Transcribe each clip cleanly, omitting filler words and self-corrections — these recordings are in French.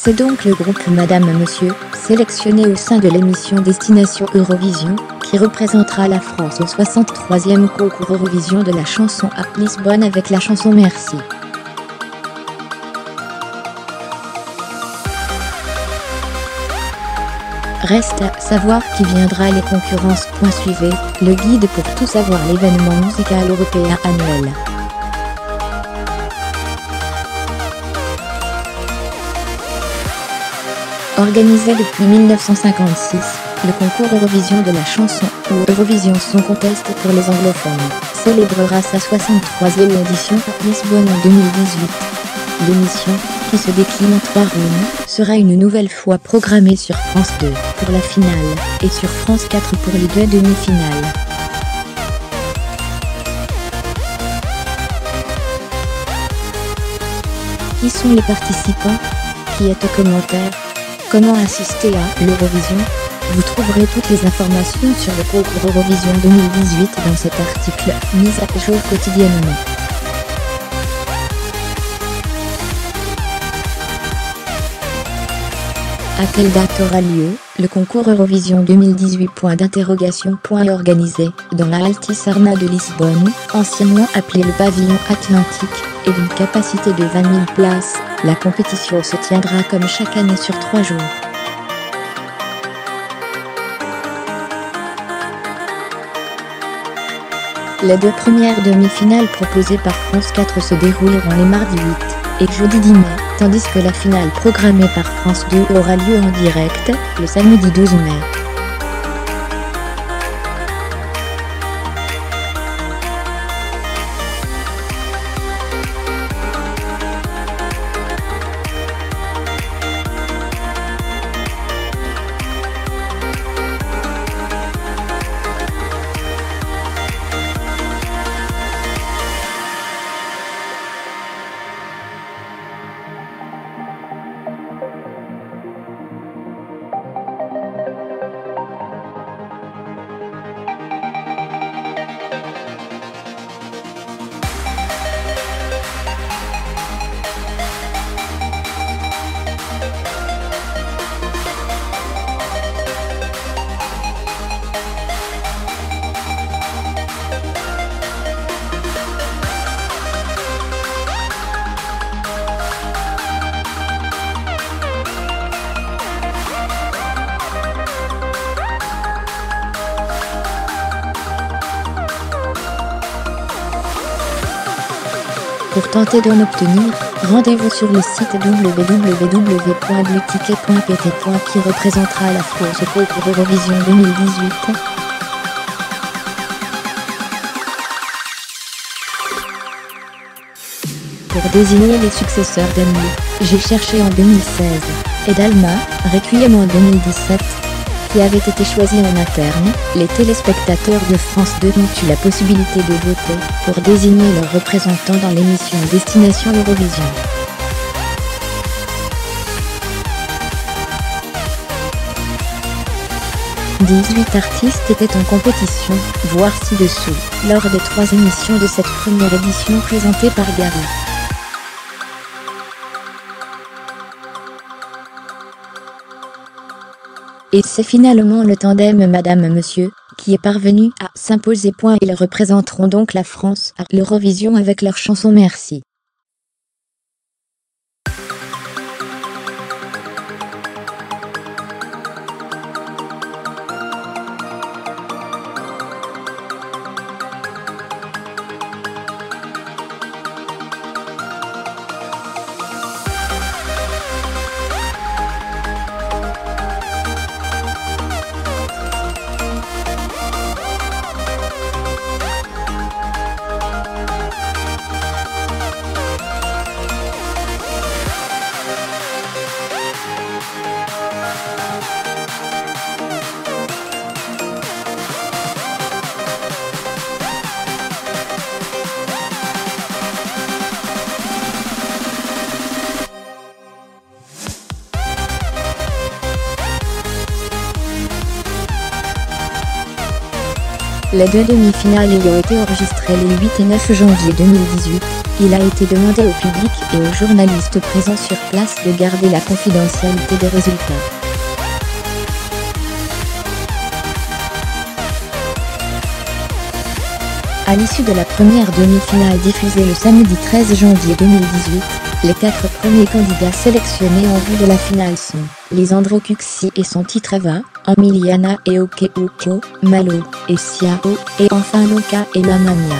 C'est donc le groupe Madame Monsieur, sélectionné au sein de l'émission Destination Eurovision, qui représentera la France au 63e concours Eurovision de la chanson à Lisbonne avec la chanson Merci. Reste à savoir qui viendra les concurrences. Suivez le guide pour tout savoir l'événement musical européen annuel. Organisé depuis 1956, le concours Eurovision de la chanson, ou Eurovision Song Contest pour les anglophones, célébrera sa 63e édition à Lisbonne en 2018. L'émission, qui se décline en 3 rounds, sera une nouvelle fois programmée sur France 2 pour la finale, et sur France 4 pour les 2 demi-finales. Qui sont les participants? Qui est au commentaire? Comment assister à l'Eurovision? Vous trouverez toutes les informations sur le concours Eurovision 2018 dans cet article, mis à jour quotidiennement. À quelle date aura lieu le concours Eurovision 2018 ? Organisé dans la Altice Arena de Lisbonne, anciennement appelé le Pavillon Atlantique, et d'une capacité de 20 000 places, la compétition se tiendra comme chaque année sur 3 jours. Les 2 premières demi-finales proposées par France 4 se dérouleront les mardis 8 et jeudi 10 mai, tandis que la finale programmée par France 2 aura lieu en direct, le samedi 12 mai. Pour tenter d'en obtenir, rendez-vous sur le site www.blueticket.pt. qui représentera la France au concours Eurovision 2018. Pour désigner les successeurs d'Emily, j'ai cherché en 2016, et d'Alma, Requiem en 2017. Qui avait été choisi en interne, les téléspectateurs de France 2 ont eu la possibilité de voter pour désigner leurs représentants dans l'émission Destination Eurovision. « 18 artistes étaient en compétition, voir ci-dessous, lors des 3 émissions de cette première édition présentée par Gary. Et c'est finalement le tandem Madame Monsieur qui est parvenu à s'imposer. Ils représenteront donc la France à l'Eurovision avec leur chanson Merci. Les 2 demi-finales ayant été enregistrées les 8 et 9 janvier 2018, Il a été demandé au public et aux journalistes présents sur place de garder la confidentialité des résultats. À l'issue de la première demi-finale diffusée le samedi 13 janvier 2018, les 4 premiers candidats sélectionnés en vue de la finale sont Lisandro Cuxi et son titre Eva, Emiliana et Okeuko, Malo et Siao, et enfin Loka et Mamma Mia.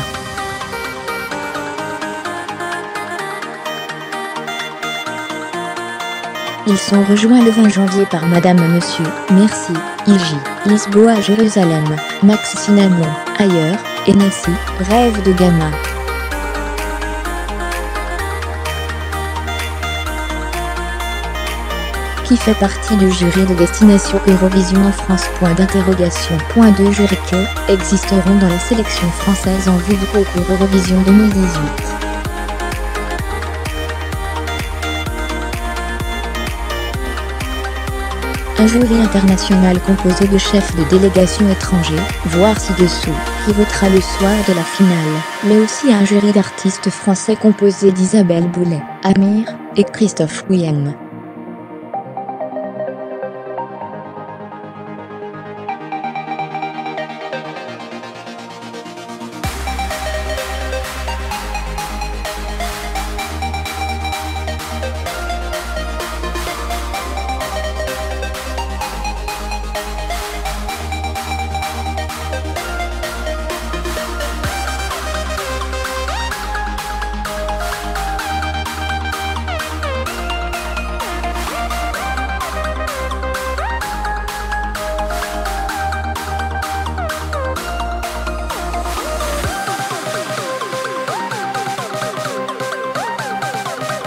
Ils sont rejoints le 20 janvier par Madame Monsieur, Merci, Iji, Lisboa Jérusalem, Max Cinnamon, Ailleurs, et Nassi, Rêve de gamin. Qui fait partie du jury de Destination Eurovision en France. Deux jurys qui existeront dans la sélection française en vue du concours Eurovision 2018. Un jury international composé de chefs de délégation étrangers, voire ci-dessous, qui votera le soir de la finale, mais aussi un jury d'artistes français composé d'Isabelle Boulet, Amir, et Christophe Willem.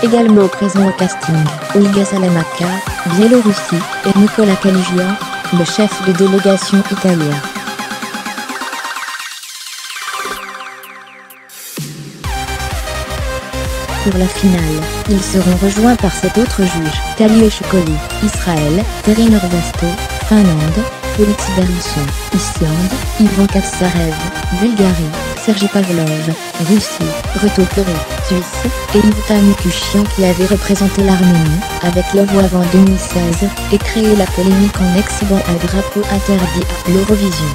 Également présent au casting, Olga Salamaka, Biélorussie, et Nicolas Caligian, le chef de délégation italien. Pour la finale, ils seront rejoints par 7 autres juges, Tali Echekoli, Israël, Terry Norvasto, Finlande, Félix Berlusson, Islande, Ivan Katsarev, Bulgarie, Sergi Pavlov, Russie, Reto Curé, Suisse, et Iveta Mikuchian qui avait représenté l'Arménie, avec Love avant 2016, et créé la polémique en exhibant un drapeau interdit à l'Eurovision.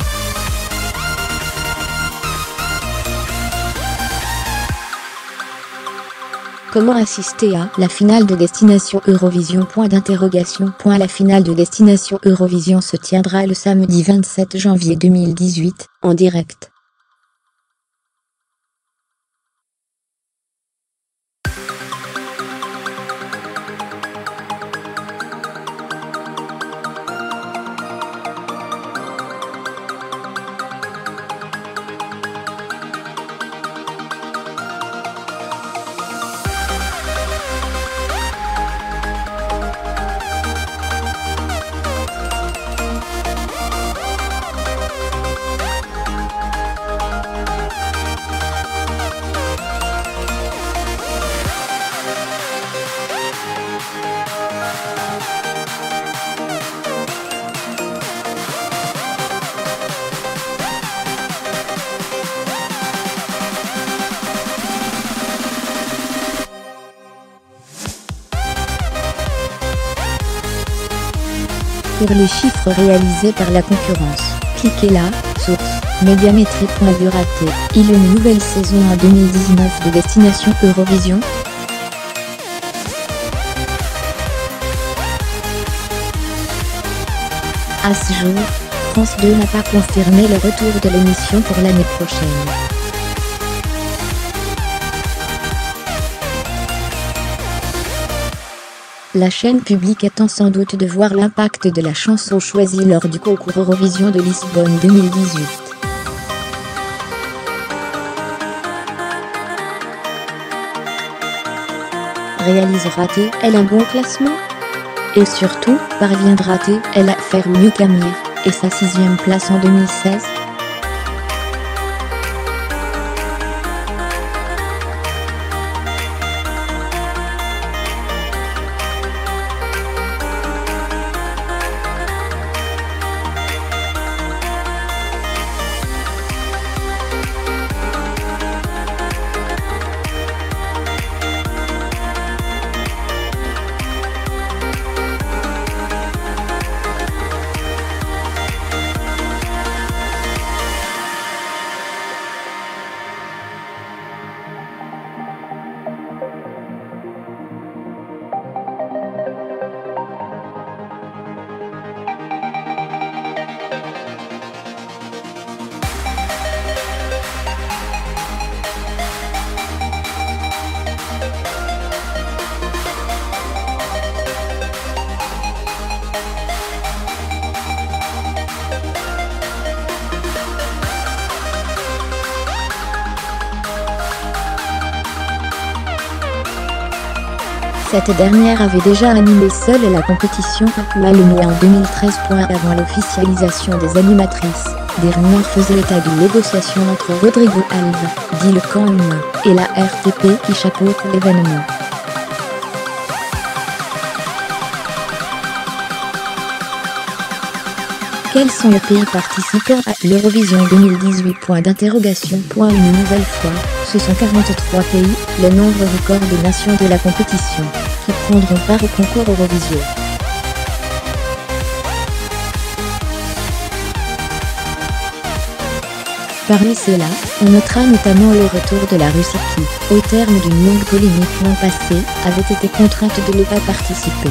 Comment assister à la finale de Destination Eurovision ? La finale de Destination Eurovision se tiendra le samedi 27 janvier 2018, en direct. Pour les chiffres réalisés par la concurrence, cliquez là, source, Médiamétrie.duraté. Il y a une nouvelle saison en 2019 de Destination Eurovision. À ce jour, France 2 n'a pas confirmé le retour de l'émission pour l'année prochaine. La chaîne publique attend sans doute de voir l'impact de la chanson choisie lors du concours Eurovision de Lisbonne 2018. Réalisera-t-elle un bon classement? Et surtout, parviendra-t-elle à faire mieux qu'Amir, et sa 6e place en 2016? Cette dernière avait déjà animé seule la compétition à Malmö en 2013. Avant l'officialisation des animatrices, des rumeurs faisaient état d'une négociation entre Rodrigo Alves, dit Le Camp Humain, et la RTP qui chapeaute l'événement. Quels sont les pays participants à l'Eurovision 2018 ? Une nouvelle fois, ce sont 43 pays, le nombre record de nations de la compétition, qui prendront part au concours Eurovision. Parmi ceux-là, on notera notamment le retour de la Russie qui, au terme d'une longue polémique l'an passé, avait été contrainte de ne pas participer.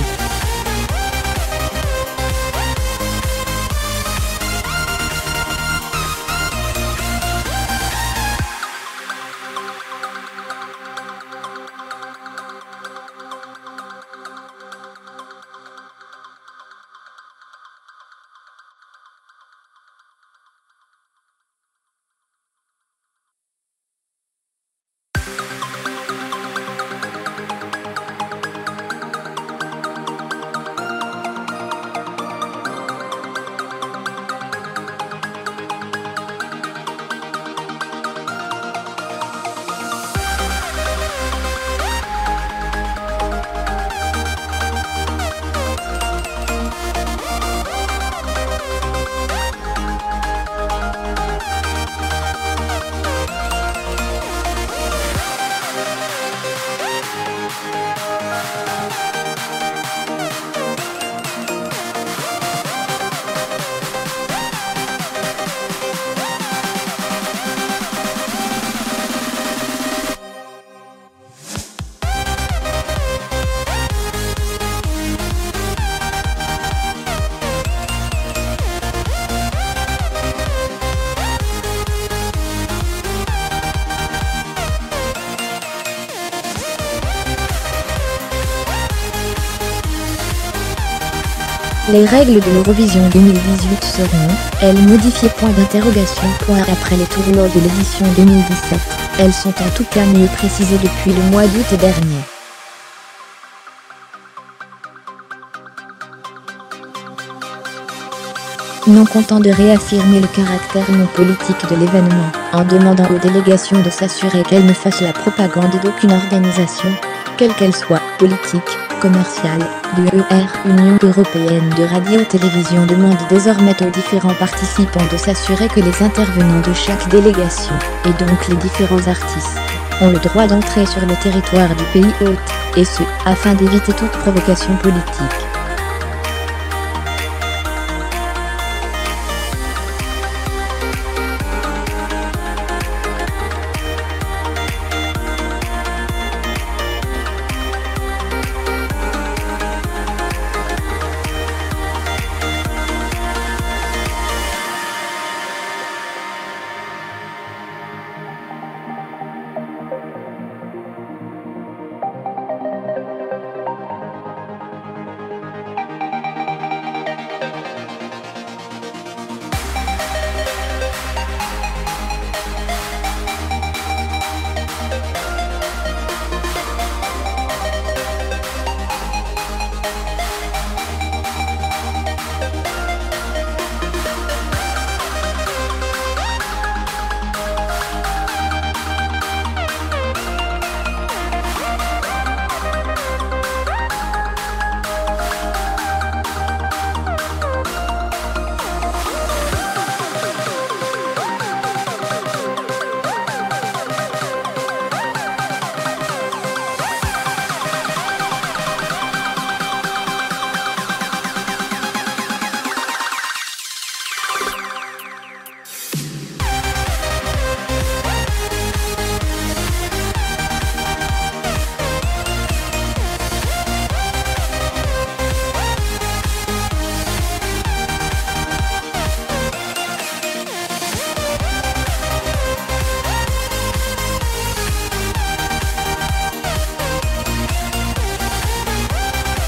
Les règles de l'Eurovision 2018 seront, elles, modifiées. Après les tournois de l'édition 2017, elles sont en tout cas mieux précisées depuis le mois d'août dernier. Non content de réaffirmer le caractère non politique de l'événement, en demandant aux délégations de s'assurer qu'elles ne fassent la propagande d'aucune organisation, quelle qu'elle soit, politique, commerciale, l'UER, Union européenne de radio-télévision demande désormais aux différents participants de s'assurer que les intervenants de chaque délégation, et donc les différents artistes, ont le droit d'entrer sur le territoire du pays hôte, et ce, afin d'éviter toute provocation politique.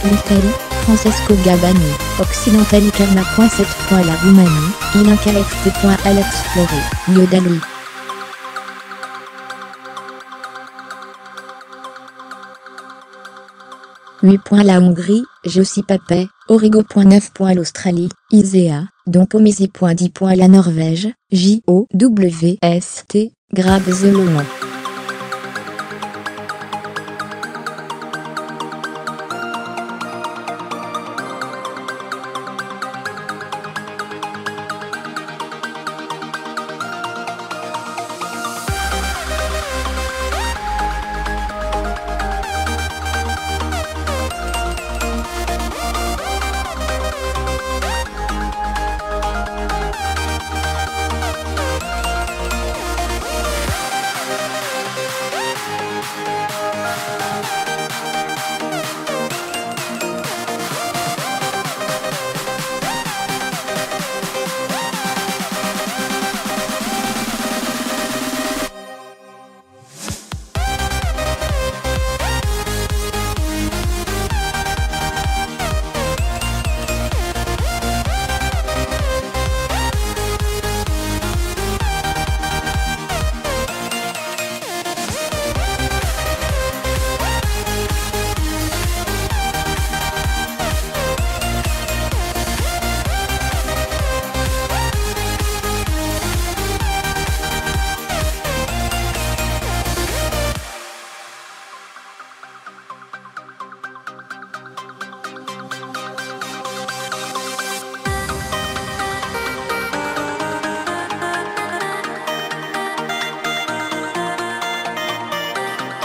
L'Italie, Francesco Gabani, Occidentali Karma.7. La Roumanie, IlinkaFT. Alex Floré, Yodali. 8 points la Hongrie, Jussi Papay, Origo. 9 points l'Australie, Isea, Donkomizi. 10 points la Norvège, JOWST, Grabzeloma.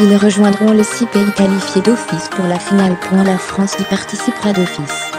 Ils rejoindront les 6 pays qualifiés d'office pour la finale. La France y participera d'office.